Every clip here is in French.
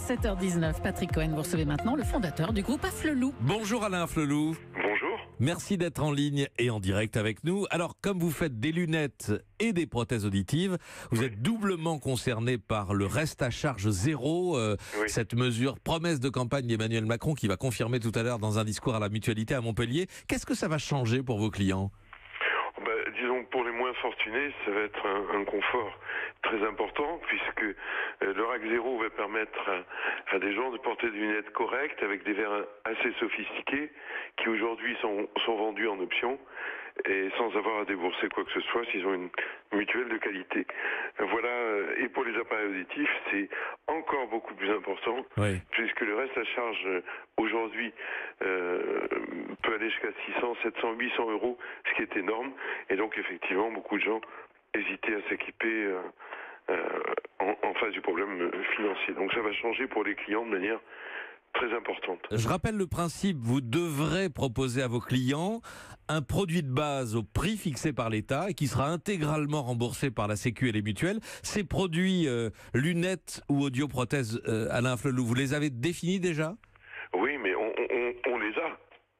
7h19. Patrick Cohen, vous recevez maintenant le fondateur du groupe Afflelou. Bonjour Alain Afflelou. Bonjour. Merci d'être en ligne et en direct avec nous. Alors, comme vous faites des lunettes et des prothèses auditives, vous êtes doublement concerné par le reste à charge zéro, cette mesure promesse de campagne d'Emmanuel Macron qui va confirmer tout à l'heure dans un discours à la Mutualité à Montpellier. Qu'est-ce que ça va changer pour vos clients ? Disons, pour les moins fortunés, ça va être un confort très important puisque le RAC 0 va permettre à des gens de porter des lunettes correctes avec des verres assez sophistiqués qui aujourd'hui sont vendus en option et sans avoir à débourser quoi que ce soit s'ils ont une mutuelle de qualité. Voilà, et pour les appareils auditifs, c'est encore beaucoup plus important puisque le reste à charge aujourd'hui peut aller jusqu'à 600, 700, 800 euros, ce qui est énorme. Et donc effectivement, beaucoup de gens hésitaient à s'équiper en face du problème financier. Donc ça va changer pour les clients de manière très importante. Je rappelle le principe, vous devrez proposer à vos clients un produit de base au prix fixé par l'État et qui sera intégralement remboursé par la Sécu et les mutuelles. Ces produits lunettes ou audioprothèses, Alain Afflelou, vous les avez définis déjà ? Oui, mais on les a.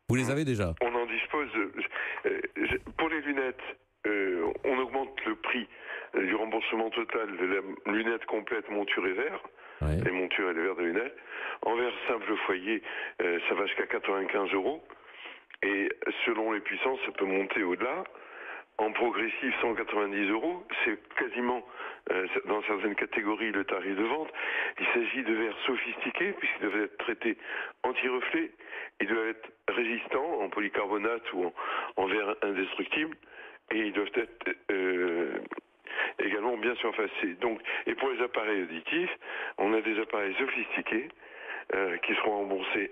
Vous les avez déjà ? On en dispose. Pour les lunettes, on augmente le prix du remboursement total de la lunette complète, monture et verre. Les montures et les verres de lunettes. En verre simple foyer, ça va jusqu'à 95 euros. Et selon les puissances, ça peut monter au-delà. En progressif, 190 euros. C'est quasiment, dans certaines catégories, le tarif de vente. Il s'agit de verres sophistiqués, puisqu'ils doivent être traités anti-reflet. Ils doivent être résistants en polycarbonate ou en verre indestructible. Et ils doivent être également bien surfacés. Donc, et pour les appareils auditifs, on a des appareils sophistiqués qui seront remboursés,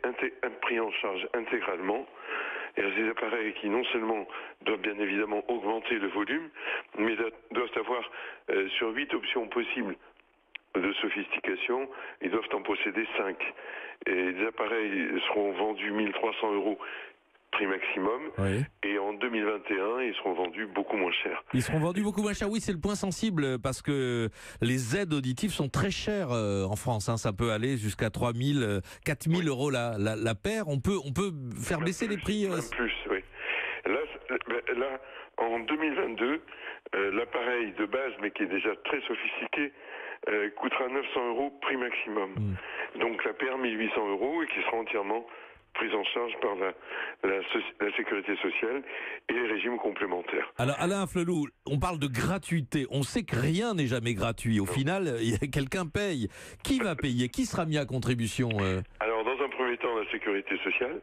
pris en charge intégralement. Et des appareils qui non seulement doivent bien évidemment augmenter le volume, mais doivent avoir sur 8 options possibles de sophistication, ils doivent en posséder 5. Et les appareils seront vendus 1300 euros prix maximum, et en 2021, ils seront vendus beaucoup moins cher. Ils seront vendus beaucoup moins cher, oui, c'est le point sensible, parce que les aides auditives sont très chères en France, ça peut aller jusqu'à 3 000, 4 000 euros la paire, on peut faire baisser les prix Même plus, oui. Là, en 2022, l'appareil de base, mais qui est déjà très sophistiqué, coûtera 900 euros prix maximum. Donc la paire 1800 euros, et qui sera entièrement prise en charge par la sécurité sociale et les régimes complémentaires. Alors Alain Afflelou, on parle de gratuité. On sait que rien n'est jamais gratuit. Au final, quelqu'un paye. Qui va payer ? Qui sera mis à contribution Alors dans un premier temps, la sécurité sociale,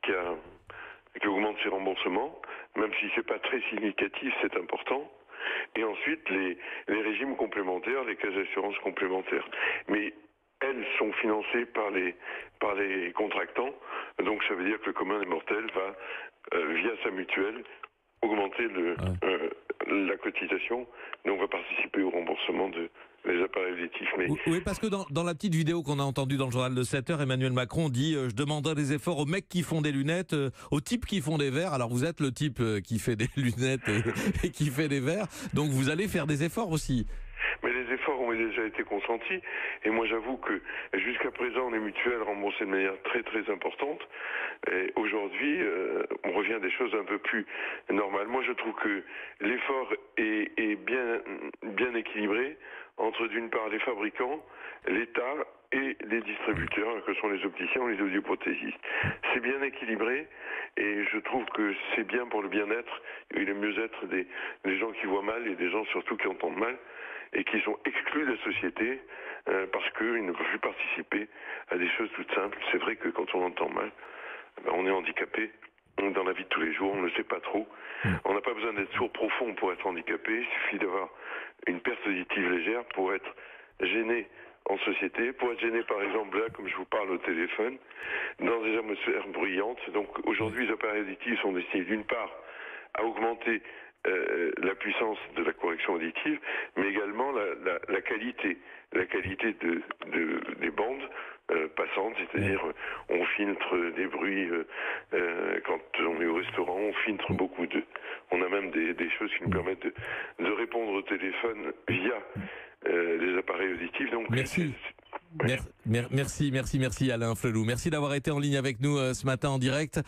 qui augmente ses remboursements, même si c'est pas très significatif, c'est important. Et ensuite, les régimes complémentaires, les caisses d'assurance complémentaires. Mais elles sont financées par les contractants, donc ça veut dire que le commun des mortels va, via sa mutuelle, augmenter la cotisation, donc va participer au remboursement des appareils auditifs. Oui, parce que dans la petite vidéo qu'on a entendue dans le journal de 7h, Emmanuel Macron dit je demanderai des efforts aux mecs qui font des lunettes, aux types qui font des verres. Alors vous êtes le type qui fait des lunettes et qui fait des verres, donc vous allez faire des efforts aussi. Mais les efforts ont déjà été consentis, et moi j'avoue que jusqu'à présent les mutuelles remboursaient de manière très très importante, et aujourd'hui on revient à des choses un peu plus normales. Moi je trouve que l'effort est bien équilibré entre d'une part les fabricants, l'État et les distributeurs, que sont les opticiens ou les audioprothésistes. C'est bien équilibré, et je trouve que c'est bien pour le bien-être et le mieux-être des gens qui voient mal, et des gens surtout qui entendent mal, et qui sont exclus de la société parce qu'ils ne peuvent plus participer à des choses toutes simples. C'est vrai que quand on entend mal, on est handicapé dans la vie de tous les jours, on ne le sait pas trop. On n'a pas besoin d'être sourd profond pour être handicapé, il suffit d'avoir une perte auditive légère pour être gêné en société, pour être gêné par exemple là, comme je vous parle au téléphone, dans des atmosphères bruyantes. Donc aujourd'hui, les appareils auditifs sont destinés d'une part à augmenter la puissance de la correction auditive, mais également la qualité des bandes passantes, c'est-à-dire on filtre des bruits quand on est au restaurant, on filtre beaucoup on a même des choses qui nous permettent de répondre au téléphone via les appareils auditifs. Donc merci. Merci Alain Flelou. Merci d'avoir été en ligne avec nous ce matin en direct.